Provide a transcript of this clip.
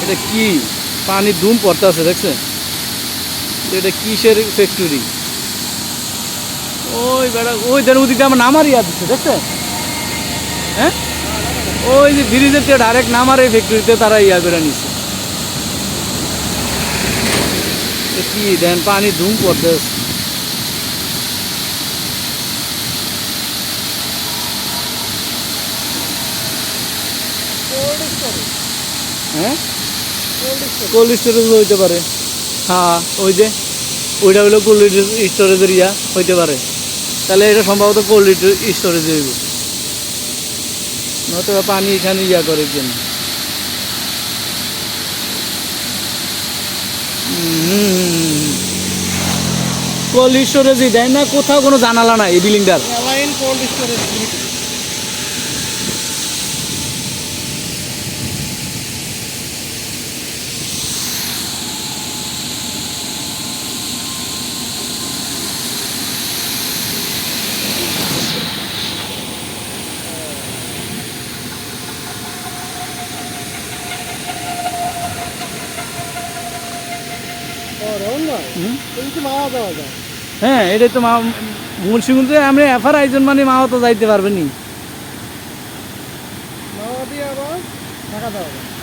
এটা কি পানি ধুম পড়তেছে দেখছেন? এটা কিসের ফ্যাক্টরি? ওই বেড়া ওই দেন ওদিকে আমার নামার ইয়া দিচ্ছে দেখছেন? হ্যাঁ ওই যে ব্রিজের থেকে ডাইরেক্ট নামার এই ফ্যাক্টরিতে তারা ইয়া করে নিচ্ছে। কি দেন পানি ধুম পড়তেছে। হ্যাঁ কোল্ড স্টোরেজ হইতে পারে। হ্যাঁ ওই যে ওইটা হলো কোল্ড স্টোরেজের ইয়া হইতে পারে। তাহলে এটা সম্ভবত কোল্ড স্টোরেজ হইব, নয়তো পানি এখানে ইয়া করে জন্য। কোল্ড স্টোরেজই দেয় না, কোথাও কোনো জানালা নাই এই বিল্ডিংটার। কোল্ড স্টোরেজ হ্যাঁ এটাই তো মুন্সিগঞ্জে আমরা এফার আয়োজন মানে মাও তো যাইতে পারবেনি। আবার টাকা দেওয়া